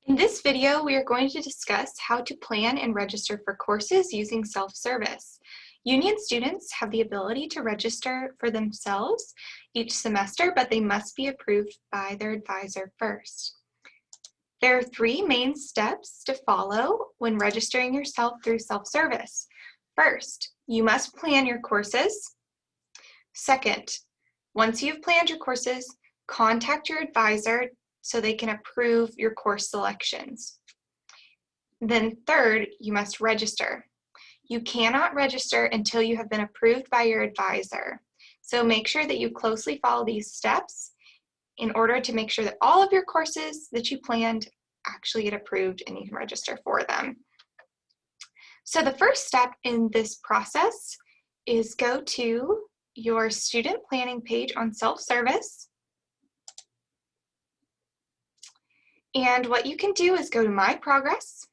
In this video, we are going to discuss how to plan and register for courses using self-service. Union students have the ability to register for themselves each semester, but they must be approved by their advisor first. There are three main steps to follow when registering yourself through self-service. First, you must plan your courses. Second, once you've planned your courses, contact your advisor so they can approve your course selections. Then third, you must register. You cannot register until you have been approved by your advisor. So make sure that you closely follow these steps in order to make sure that all of your courses that you planned actually get approved and you can register for them. So the first step in this process is go to your student planning page on self-service. And what you can do is go to My Progress.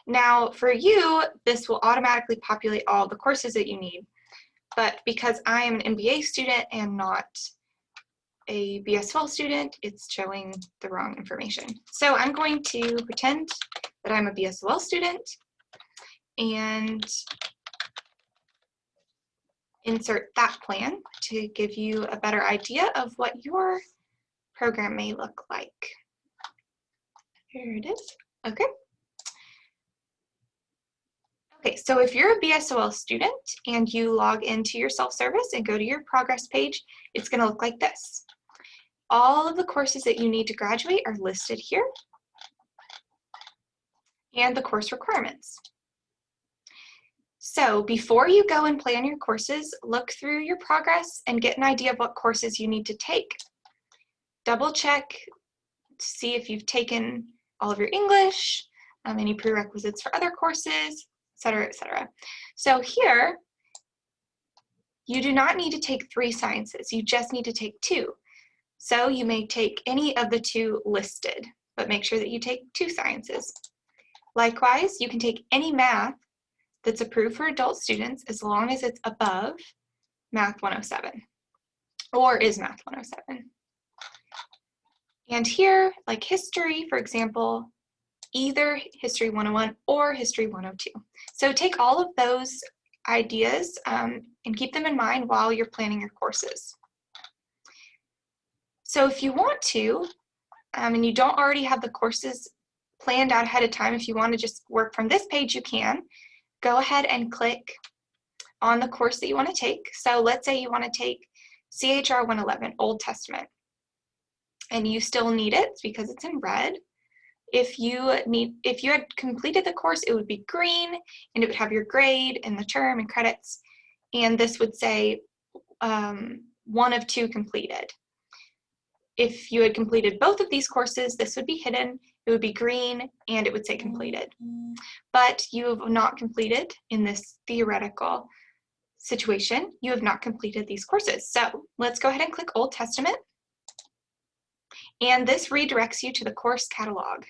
Now for you, this will automatically populate all the courses that you need. But because I am an MBA student and not a BSL student, it's showing the wrong information. So I'm going to pretend that I'm a BSL student and insert that plan to give you a better idea of what your program may look like. Here it is. Okay. Okay, so if you're a BSOL student and you log into your self-service and go to your progress page, it's going to look like this. All of the courses that you need to graduate are listed here, and the course requirements. So before you go and plan your courses, look through your progress and get an idea of what courses you need to take. Double check to see if you've taken all of your English, any prerequisites for other courses, etc., etc. So here, you do not need to take 3 sciences, you just need to take 2. So you may take any of the 2 listed, but make sure that you take 2 sciences. Likewise, you can take any math that's approved for adult students as long as it's above Math 107, or is Math 107. And here, like history, for example, either History 101 or History 102. So take all of those ideas and keep them in mind while you're planning your courses. So if you want to, and you don't already have the courses planned out ahead of time, if you want to just work from this page, you can. Go ahead and click on the course that you want to take. So let's say you want to take CHR 111, Old Testament, and you still need it because it's in red. If you had completed the course, it would be green, and it would have your grade and the term and credits, and this would say 1 of 2 completed. If you had completed both of these courses, this would be hidden, it would be green, and it would say completed. But you have not completed, in this theoretical situation, you have not completed these courses. So let's go ahead and click Old Testament. And this redirects you to the course catalog.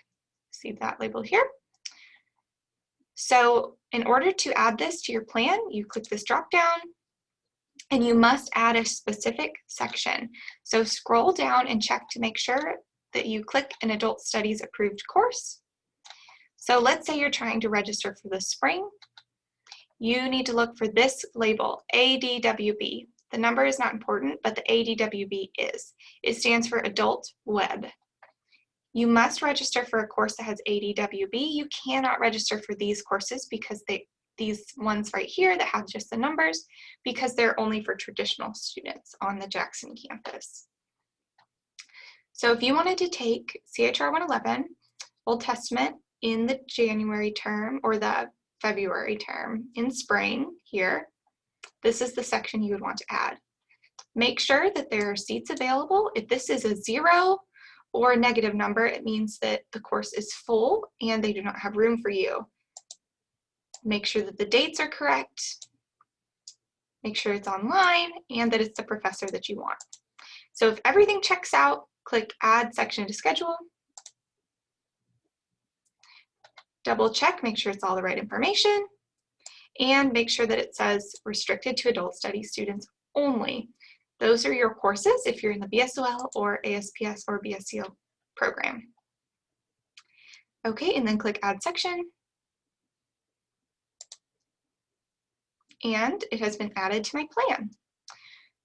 See that label here? So in order to add this to your plan, you click this drop down, and you must add a specific section. So scroll down and check to make sure that you click an Adult Studies approved course. So let's say you're trying to register for the spring. You need to look for this label, ADWB. The number is not important, but the ADWB is. It stands for Adult Web. You must register for a course that has ADWB. You cannot register for these courses because these ones right here that have just the numbers, because they're only for traditional students on the Jackson campus. So if you wanted to take CHR 111, Old Testament, in the January term or the February term in spring here, this is the section you would want to add. Make sure that there are seats available. If this is a 0 or a negative number, it means that the course is full and they do not have room for you. Make sure that the dates are correct. Make sure it's online and that it's the professor that you want. So if everything checks out, click Add Section to Schedule. Double check, make sure it's all the right information, and make sure that it says restricted to adult studies students only. Those are your courses if you're in the BSOL or ASPS or BSCO program. Okay, and then click Add Section. And it has been added to my plan.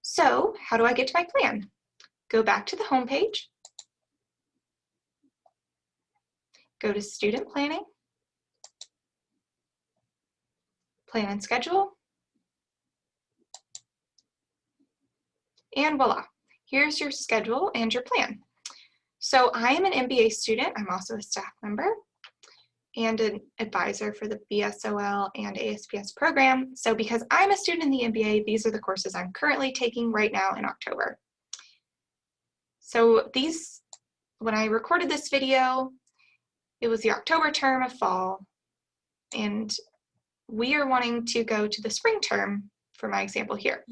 So how do I get to my plan? Go back to the home page, go to Student Planning, Plan and Schedule, and voila, here's your schedule and your plan. So I am an MBA student. I'm also a staff member and an advisor for the BSOL and ASPS program. So because I'm a student in the MBA, these are the courses I'm currently taking right now in October. So these, when I recorded this video, it was the October term of fall, and we are wanting to go to the spring term for my example here.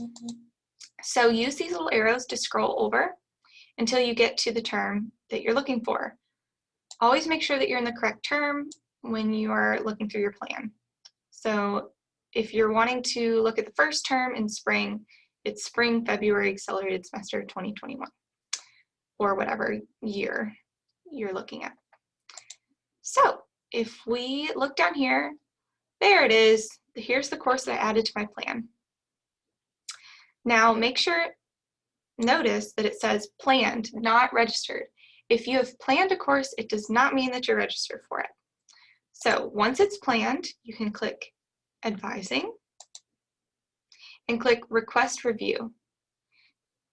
So use these little arrows to scroll over until you get to the term that you're looking for. Always make sure that you're in the correct term when you are looking through your plan. So if you're wanting to look at the first term in spring, it's spring, February, accelerated semester 2021, or whatever year you're looking at. So if we look down here, there it is. Here's the course that I added to my plan. Now make sure, notice that it says planned, not registered. If you have planned a course, it does not mean that you're registered for it. So once it's planned, you can click Advising and click Request Review.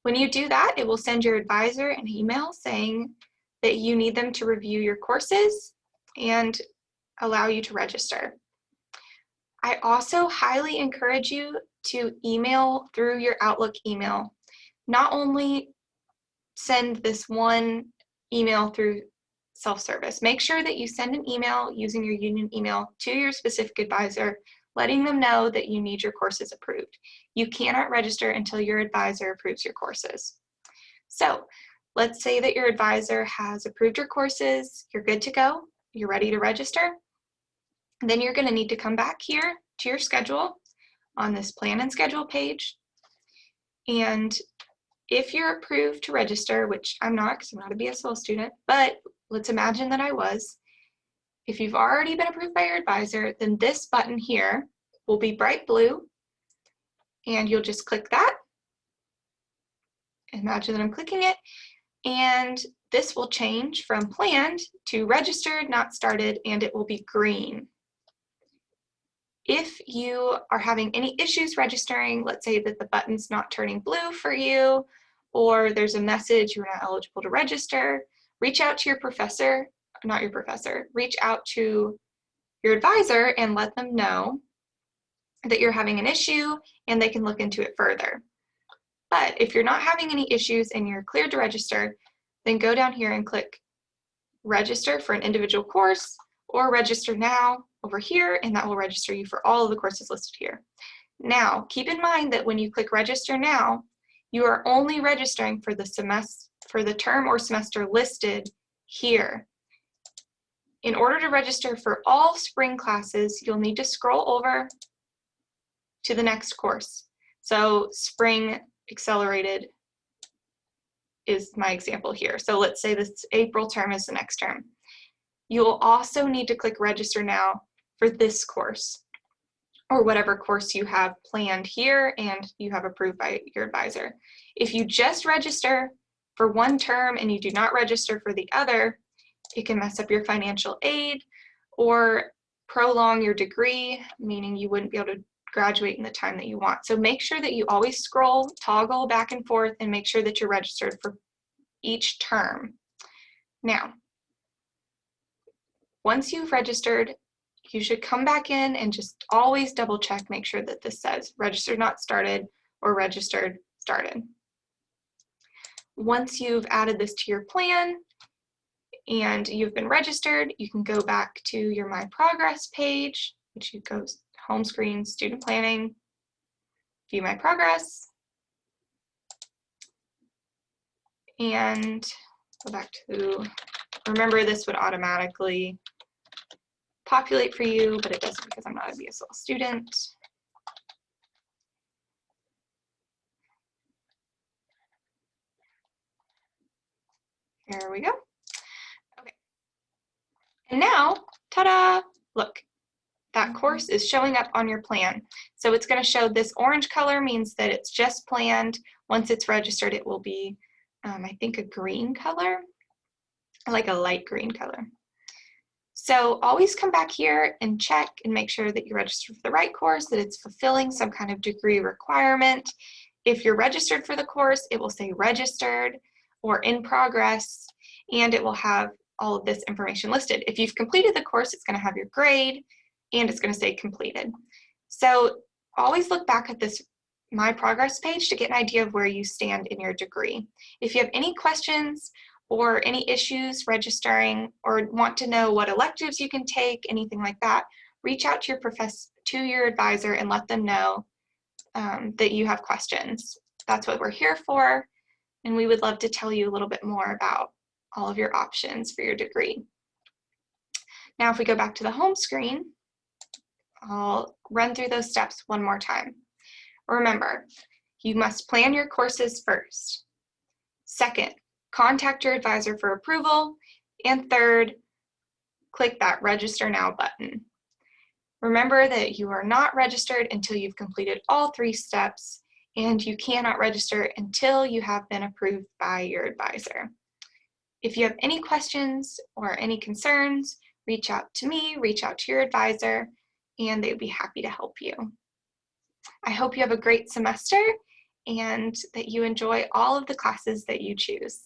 When you do that, it will send your advisor an email saying that you need them to review your courses and allow you to register. I also highly encourage you to email through your Outlook email. Not only send this one email through self-service, make sure that you send an email using your union email to your specific advisor, letting them know that you need your courses approved. You cannot register until your advisor approves your courses. So let's say that your advisor has approved your courses, you're good to go, you're ready to register. Then you're going to need to come back here to your schedule on this plan and schedule page. And if you're approved to register, which I'm not because I'm not a BSL student, but let's imagine that I was. If you've already been approved by your advisor, then this button here will be bright blue, and you'll just click that. Imagine that I'm clicking it, and this will change from planned to registered, not started, and it will be green. If you are having any issues registering, let's say that the button's not turning blue for you, or there's a message you're not eligible to register, reach out to your professor, not your professor, reach out to your advisor and let them know that you're having an issue and they can look into it further. But if you're not having any issues and you're cleared to register, then go down here and click register for an individual course, or register now over here, and that will register you for all of the courses listed here. Now, keep in mind that when you click register now, you are only registering for the semester, for the term or semester listed here. In order to register for all spring classes, you'll need to scroll over to the next course. So spring accelerated is my example here. So let's say this April term is the next term. You'll also need to click register now for this course, or whatever course you have planned here and you have approved by your advisor. If you just register for one term and you do not register for the other, it can mess up your financial aid or prolong your degree, meaning you wouldn't be able to graduate in the time that you want. So make sure that you always scroll, toggle back and forth, and make sure that you're registered for each term. Now, once you've registered, you should come back in and just always double check, make sure that this says registered not started or registered started. Once you've added this to your plan and you've been registered, you can go back to your My Progress page, which you go home screen, student planning, view My Progress, and go back to, remember this would automatically populate for you, but it doesn't because I'm not a BSL student. There we go. Okay. And now, ta-da, look, that course is showing up on your plan. So it's going to show this orange color means that it's just planned. Once it's registered, it will be, I think, a green color, like a light green color. So always come back here and check and make sure that you're registered for the right course, that it's fulfilling some kind of degree requirement. If you're registered for the course, it will say registered or in progress, and it will have all of this information listed. If you've completed the course, it's going to have your grade and it's going to say completed. So always look back at this My Progress page to get an idea of where you stand in your degree. If you have any questions or any issues registering or want to know what electives you can take, anything like that, reach out to your advisor and let them know that you have questions. That's what we're here for, and we would love to tell you a little bit more about all of your options for your degree. Now, if we go back to the home screen, I'll run through those steps one more time. Remember, you must plan your courses first. Second, contact your advisor for approval. And third, click that Register Now button. Remember that you are not registered until you've completed all 3 steps, and you cannot register until you have been approved by your advisor. If you have any questions or any concerns, reach out to me, reach out to your advisor, and they'd be happy to help you. I hope you have a great semester and that you enjoy all of the classes that you choose.